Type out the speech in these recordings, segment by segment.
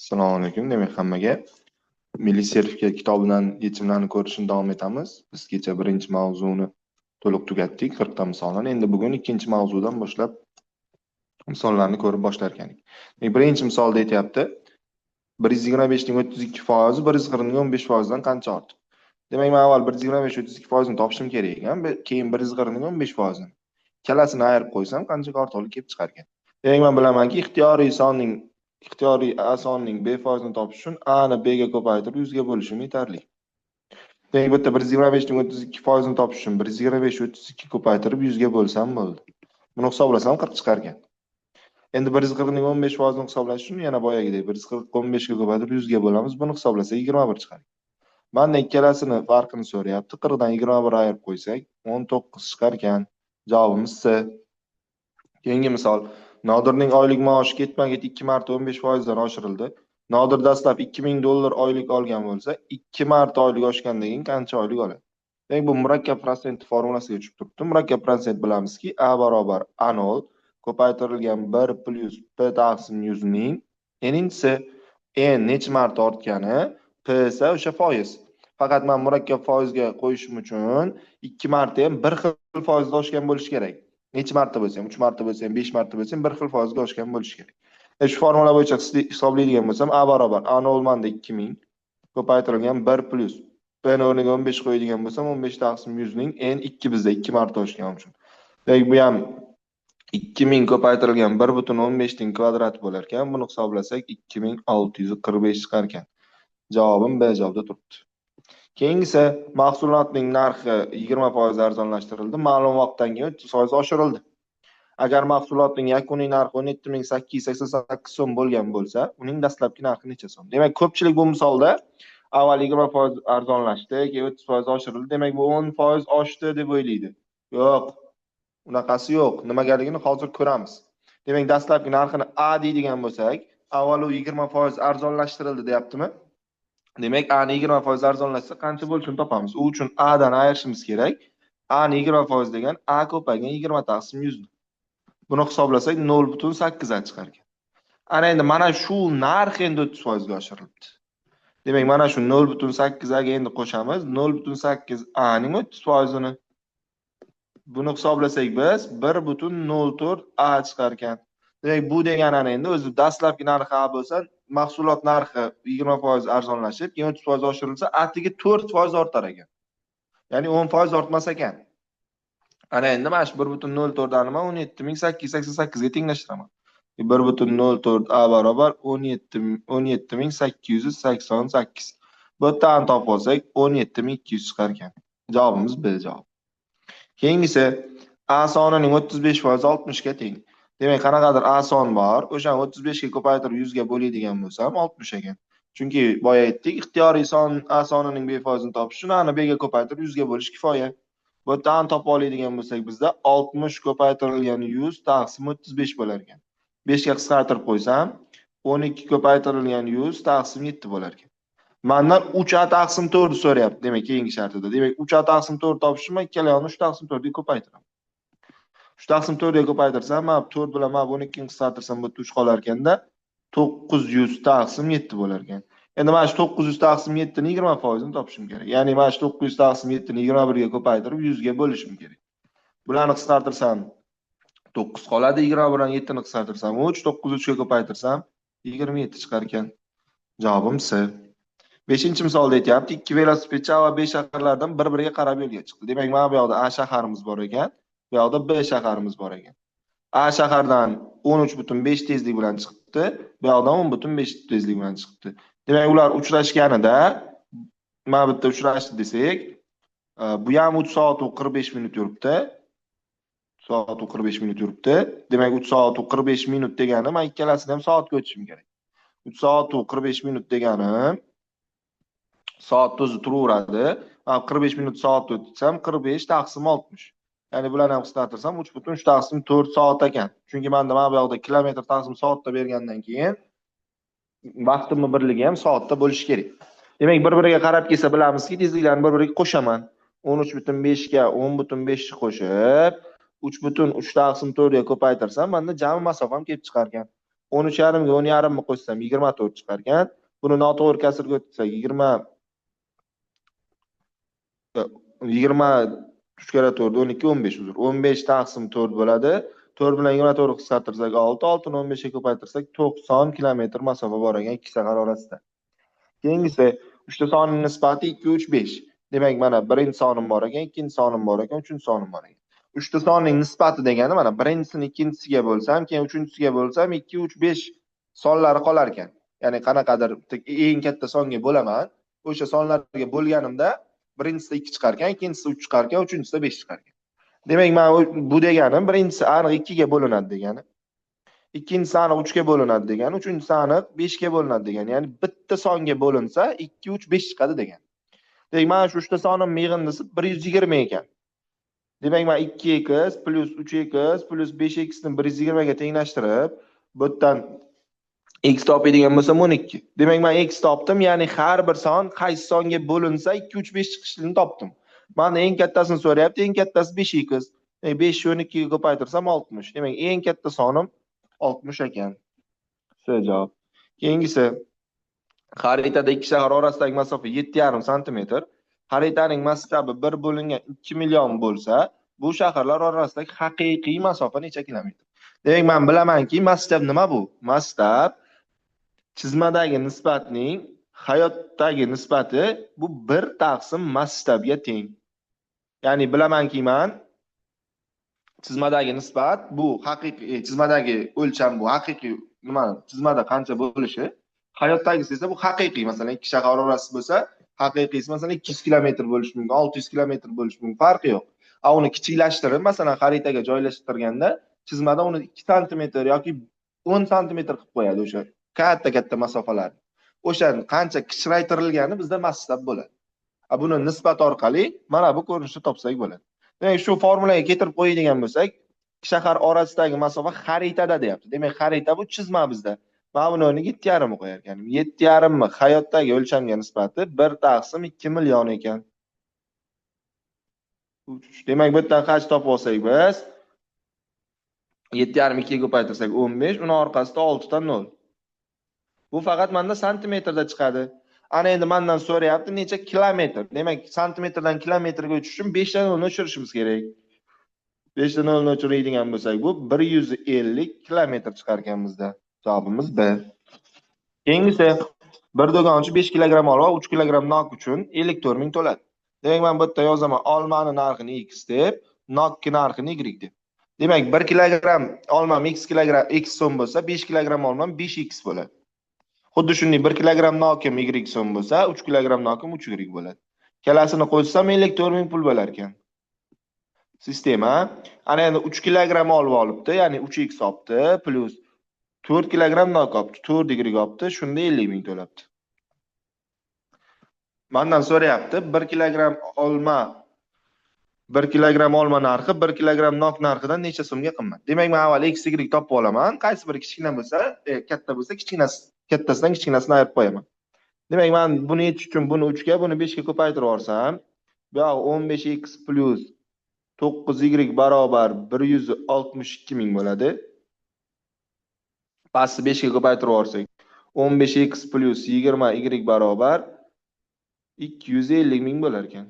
Assalomu alaykum. Demak, hammaga Milliy sertifikat kitobidan yechimlarni ko'rishni davom etamiz. Biz kecha birinchi mavzuni to'liq tugatdik, 40 ta misollarni. Endi bugun ikkinchi mavzudan boshlab misollarni ko'rib boshlar ekandik. Demak, birinchi misolda aytyapti: 125 ning 32%, 140 ning 15% dan qancha ortiq? Demak, men avval 125 32% ni topishim kerak ekan, keyin 140 ning 15%. Ikkalasini ayirib qo'ysam qanchaga ortiqlik kelib chiqar ekan. Demak, men bilamanki, ixtiyoriy A sonning B foizini topish uchun A ni B ga ko'paytirib 100 ga bo'lishim yetarli. Demak, bu yerda 125 ning 32%ni topish uchun 125 32 ko'paytirib 100 ga bo'lsam bo'ldi. Buni hisoblasam 40 chiqar ekan. Endi 140 ning 15%ni hisoblash uchun yana boyagidek 140 15 ga ko'paytirib 100 ga bo'lamiz. Buni hisoblasak 21 chiqar. Mana ikkalasini farqini so'rayapti. 40 dan 21 ayirib qo'ysak 19 chiqar ekan. Javobimiz C. Keyingi misol: Nodirning oylik maoshi ketma-ket 2 marta 15% dan oshirildi. Nodir dastlab $2000 oylik olgan bo'lsa, 2 marta oylik oshgandan keyin qancha oylik oladi? Demak, bu murakkab prosent formulasiga tushib turibdi. Murakkab prosent bilamizki, A barobar A0 ko'paytirilgan 1 plus P taqsim 100 ning n-si. N necha marta ortgani, P esa o'sha foiz. Faqat men murakkab foizga qo'yishim uchun 2 marta ham bir xil foizda oshgan bo'lishi kerak. Necha marta bo'lsa ham, 3 marta bo'lsa ham, 5 marta bo'lsa ham bir xil foizga oshgan bo'lishi kerak. Shu formula bo'yicha hisoblaydigan bo'lsam, A barobar A0 manda 2000 ko'paytirilgan 1 plus P ni o'rniga 15 qo'yadigan bo'lsam, 15 taqsim 100 ning n 2 bizda 2 marta oshgan uchun. Demak, bu ham 2000 ko'paytirilgan 1,15 ning kvadrati bo'lar ekan. Buni hisoblasak 2645 chiqar ekan. Javobim B javobda turibdi. Keyingisi, mahsulotning narxi 20% arzonlashtirildi, ma'lum vaqtdan keyin 30% oshirildi. Agar mahsulotning yakuniy narxi 17888 so'm bo'lgan bo'lsa, uning dastlabki narxi necha so'm? Demak, ko'pchilik bu misolda avval 20% arzonlashdi, keyin 30% oshirildi. Demak, bu 10% oshdi deb o'ylaydi. Yo'q. Unaqasi yo'q. Nimagaligini hozir ko'ramiz. Demak, dastlabki narxini A deydigan bo'lsak, avval u 20% arzonlashtirildi deyaptimi? Demak, A ni 20% arzonlashsa qancha bo'lishini topamiz. U uchun A dan ayirishimiz kerak. A ni 20% degan A ko'paygan 20 taqsim 100. Buni hisoblasak 0,8 chiqar ekan. Ana endi mana shu narx endi 30% ga oshirilibdi. Demak, mana shu 0,8 ga endi qo'shamiz. 0,8 A ning 30% ni. Buni hisoblasak biz 1,04 A chiqar ekan. Demak, bu degani endi o'zi dastlabki narxi A bo'lsa, mahsulot narxi 20% arzonlashib, keyin 30% oshirilsa, atiga 4% ortar ekan. Ya'ni 10% ortmas ekan. Ana endi mana shu 1,04 dan nima 17888 ga tenglashtiraman. 1,04 A barobar 17888. Bu yerdan topib olsak 17200 chiqar ekan. Javobimiz B javob. Keyingisi, A sonining 35% 60 ga teng. Demak, qanaqadir A son bor, o'shani 35 ga ko'paytirib 100 ga bo'ladigan bo'lsam 60 ekan. Chunki boya aytdik, ixtiyoriy son A sonining B foizini topish uchun A ni B ga ko'paytirib 100 ga bo'lish kifoya. Bu yerdan topib oladigan bo'lsak, bizda 60 ko'paytirilgan 100 taqsim 35 bo'lar ekan. 5 ga qisqartirib qo'ysam, 12 ko'paytirilgan 100 taqsim 7 bo'lar ekan. Mendan 3A taqsim 4 so'rayapti, demak, keyingi shartida. Demak, 3A taqsim 4 topish uchun ikkala yoqni 3 taqsim 4 ga ko'paytiraman. 3 taqsim 4 ga ko'paytirsam, men 4 bilan men 12 ni qisqartirsam, bu 3 qolar ekanda 900 taqsim 7 bo'lar ekan. Endi mana shu 900 taqsim 7 ni 20% ni topishim kerak. Ya'ni mana shu 900 taqsim 7 ni 21 ga ko'paytirib 100 ga bo'lishim kerak. Bularni qisqartirsam 9 qoladi, 21 dan 7 ni qisqartirsam 3, 9 3 ga ko'paytirsam 27 chiqar ekan. Javobim C. 5-misolda aytyapti, ikki velosipedchi A va B shaharlardan bir-biriga qarab yo'lga chiqdi. Demak, mana bu yoqda A shaharimiz bor ekan, bu yoqda B shaharimiz bor ekan. A shahardan 13,5 tezlik bilan chiqibdi, bu yoqdan 10,5 tezlik bilan chiqibdi. Demak, ular uchrashganida, mana bu yerda uchrashdi desak, bu ham 3 soat va 45 minut yuribdi. Soat va 45 minut yuribdi. Demak, 3 soat va 45 minut degani, men ikkalasini ham soatga o'tishim kerak. 3 soat va 45 minut degani soat o'zi turaveradi. 45 minut soat o'tsam 45 taqsim 60. Ya'ni bularni ham qisqartirsam 3,3 taqsim 4 soat ekan. Chunki menda mana bu yoqda kilometr taqsim soatda bergandan keyin vaqtimni birligi ham soatda bo'lishi kerak. Demak, bir-biriga qarab kelsa bilamizki, tezliklarni bir-biriga qo'shaman. 13,5 ga 10,5 ni qo'shib 3,3 taqsim 4 ga ko'paytirsam, menda jami masofam kelib chiqar ekan. 13,5 ga 10,5 mi qo'shsam 24 chiqar ekan. Buni noto'g'ri kasrga o'tkazsak 3 kere 4 12 15 uzr. 15 taqsim 4 bo'ladi. 4 bilan 24 qisqartirsak 6, 6 ni 15 ga ko'paytirsak 90 kilometr masofa bor ekan ikki shahar orasida. Keyingisi uchta sonning nisbati 2 3 5. Demak, mana birinchi sonim bor ekan, ikkinchi sonim bor ekan, uchinchi sonim bor ekan. Uchta sonning nisbati degani mana birinchisini ikkinchisiga bo'lsam, keyin uchinchisiga bo'lsam 2 3 5 sonlari qolar ekan. Ya'ni qanaqadir eng katta songa bo'laman. O'sha sonlarga bo'lganimda birinchisida 2 chiqar ekan, ikkinchisida 3 chiqar ekan, uchinchisida 5 chiqar ekan. Demak, men bu deganim birinchisi aniq 2 ga bo'linadi degani. Ikkinchisi aniq 3 ga bo'linadi degani, uchinchisi aniq 5 ga bo'linadi degani. Ya'ni bitta songa bo'linsa 2 3 5 chiqadi degani. Demak, mana shu 3 ta sonim yig'indisi 120 ekan. Demak, men 2x plus 3x plus 5x ni 120 ga tenglashtirib, bu yerdan x topadigan bo'lsam 12. Demak, men x topdim, ya'ni har bir son qaysi songa bo'linsa 2 3 5 chiqishini topdim. Mana eng kattasini so'rayapti, eng kattasi 5x. 5 ni 12 ga ko'paytirsam 60. Demak, eng katta sonim 60 ekan. Shu javob. Keyingisi xaritada ikki shahar orasidagi masofa 7,5 sm. Xaritaning mastabi 1 bo'lingan 2 million bo'lsa, bu shaharlar orasidagi haqiqiy masofa necha kilometr? Demak, men bilamanki, mastab nima bu? Mastab chizmadagi nisbatning hayotdagi nisbati bu 1 taqsim mastabga teng. Ya'ni bilamanki, men chizmadagi nisbat bu haqiqiy, chizmadagi o'lcham bu haqiqiy nima? Chizmada qancha bo'lishi, hayotdagisi esa bu haqiqiy. Masalan, ikki shahar orasida bo'lsa, haqiqiysi masalan 200 kilometr bo'lishi mumkin, 600 kilometr bo'lishi mumkin, farqi yo'q. Uni kichiklashtirib, masalan, xaritaga joylashtirganda chizmada uni 2 sm yoki 10 sm qilib qo'yadi o'sha katta masofalarni. O'shani qancha kichraytirilgani bizda masshtab bo'ladi. Buni nisbat orqali mana bu ko'rinishni topsak bo'ladi. Demak, shu formulaga keltirib qo'yadigan bo'lsak, shahar orasidagi masofa xaritada deyapti. Demak, xarita bu chizma bizda. Mana buni o'rniga 7,5 qo'yar ekanman. 7,5 mi hayotdagi o'lchamga nisbati 1 taqsim 2 million ekan. Demak, bu yerdan qancha topib olsak biz 7,5 2 ga ko'paytirsak 15, uni orqasida 6 ta 0. Bu faqat menda santimetrda chiqadi. Ana endi mendan so'rayapti necha kilometr. Demak, santimetrdan kilometrga o'tish uchun 5 ta 0 ni o'chirishimiz kerak. 5 ta 0 ni o'chiradigan bo'lsak, bu 150 kilometr chiqar ekan bizda. Javobimiz B. Keyingisi bir do'konchi 5 kilogramm olma, 3 kilogramm nok uchun 54 ming to'ladi. Demak, men bu yerda yozaman olmani narxini x deb, nokki narxini y deb. Demak, 1 kilogramm olmam x so'm bo'lsa, 5 kilogramm olmam 5x bo'ladi. Xuddi shunday 1 kilogramm nokim y so'm bo'lsa, 3 kilogramm nokim 3y bo'ladi. Kalasini qo'shsam 54 ming pul bo'lar ekan. Sistema ana endi 3 kilogramm olib olibdi, ya'ni 3x olibdi plus 4 kilogramm nok olibdi, 4y olibdi, shunda 50 ming to'labdi. Mendan so'rayapti 1 kilogramm olma 1 kilogramm olma narxi 1 kilogramm nok narxidan necha so'mga qimmat? Demak, men avval x, y topib olaman. Qaysi biri kichkina bo'lsa, katta bo'lsa, kattasidan kichkinasini ayirib qo'yaman. Demak, men buni yechish uchun buni 3 ga, buni 5 ga ko'paytirib olsam, bu yoq 15x plus 9y barobar 162 ming bo'ladi. Pastni 5 ga ko'paytirib olsak, 15x plus 20y barobar 250 ming bo'lar ekan.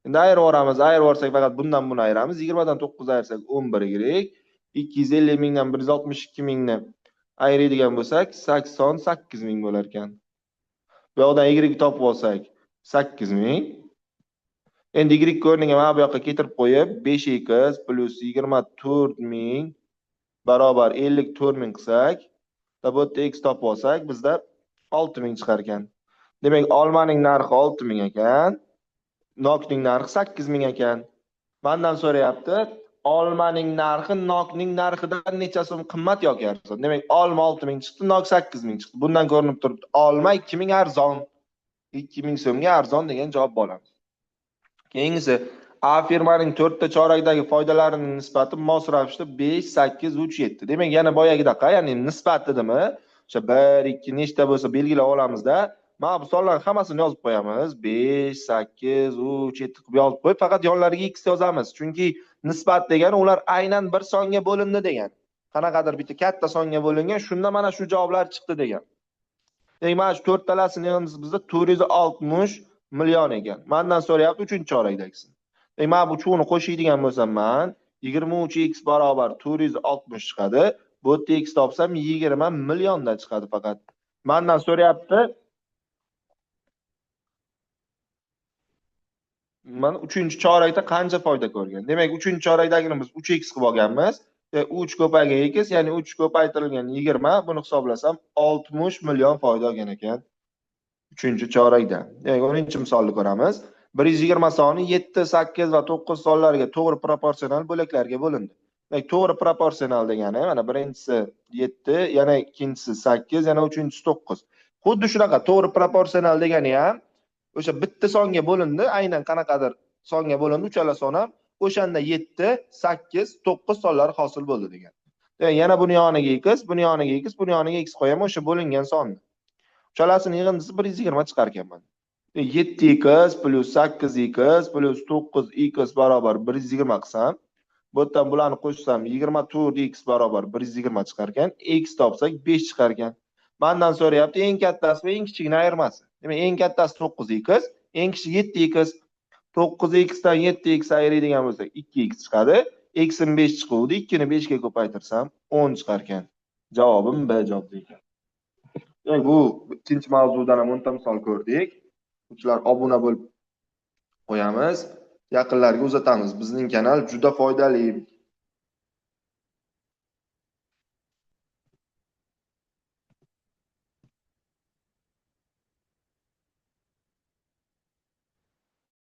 Endi ayirib olamiz. Ayirib olsak faqat bundan buni ayiramiz. 20 dan 9 ayirsak 11y, 250 mingdan 162 mingni ayiradigan bo'lsak 88 ming bo'lar ekan. Bu yoqdan y topib olsak 8 ming. Endi y o'rniga mana bu yoqqa keltirib qo'yib 5x plus 24 ming barobar 54 ming qilsak, bu yerda x topib olsak bizda 6 ming chiqar ekan. Demak, olmaning narxi 6 ming ekan. Nokning narxi 8 ming ekan. Mendan so'rayapti, olmaning narxi nokning narxidan necha so'm qimmat yoki arzon? Demak, olma 6 ming chiqdi, nok 8 ming chiqdi. Bundan ko'rinib turibdi, olma 2 ming arzon. 2 ming so'mga arzon degan javob olamiz. Keyingisi, A firmaning 4 ta chorakdagi foydalarining nisbati mos ravishda 5, 8, 3, 7. Demak, yana boyagidaqa, ya'ni nisbat dedimi? O'sha 1, 2 nechta bo'lsa belgilab olamizda. Mana bu sonlarning hammasini yozib qo'yamiz. 5, 8, 3, 7 qilib yozib qo'yib, faqat yonlariga x yozamiz. Chunki nisbat degani ular aynan bir songa bo'lindi degan. qanaqadir bitta katta songa bo'lingan, shunda mana shu javoblar chiqdi degan. Demak, mana shu to'rttalasini yig'indisi bizda 460 million ekan. Mendan so'rayapti 3-chorakdagisini. Demak, men bu cho'ni qo'shadigan bo'lsam, men 23x barobar 460 chiqadi. Bu yerda x topsam 20 millionda chiqadi faqat. Mendan so'rayapti, mana 3-chorakda qancha foyda ko'rgan. Demak, 3-chorakdagini biz 3x qilib olganmiz. 3 ko'paygan x, ya'ni 3 ko'paytirilgan 20, buni hisoblasam 60 million foyda olgan ekan. 3-chorakda. Demak, 10-misolni ko'ramiz. 120 soni 7, 8 va 9 sonlarga to'g'ri proporsional bo'laklarga bo'lindi. Demak, to'g'ri proporsional degani mana birinchisi 7, yana ikkinchisi 8, yana uchinchisi 9. Xuddi shunaqa to'g'ri proporsional degani ham o'sha bitta songa bo'lindi, aynan qanaqadir songa bo'lindi, uchala son ham o'shanda 7, 8, 9 sonlar hosil bo'ldi degan. Demak, yana buni yoniga x, buni yoniga x, buni yoniga x qo'yaman o'sha bo'lingan sonni. Uchalasini yig'indisi 120 chiqar ekanman. 7x plus 8x plus 9x barobar 120 qilsam, bu yerdan bularni qo'shsam 24x barobar 120 chiqar ekan, x topsak 5 chiqar ekan. Mendan so'rayapti eng kattasi va eng kichigini ayirmasi. Demak, eng kattasi 9x, eng kichigi 7x. 9x dan 7x ayiradigan bo'lsak 2x chiqadi. X ni 5 chiquvdi, 2 ni 5 ga ko'paytirsam 10 chiqar ekan. Javobim B javobi ekan. Bu ikkinchi mavzudan ham 10 ta misol ko'rdik. Sizlar obuna bo'lib qo'yamiz, yaqinlarga uzatamiz. Bizning kanal juda foydali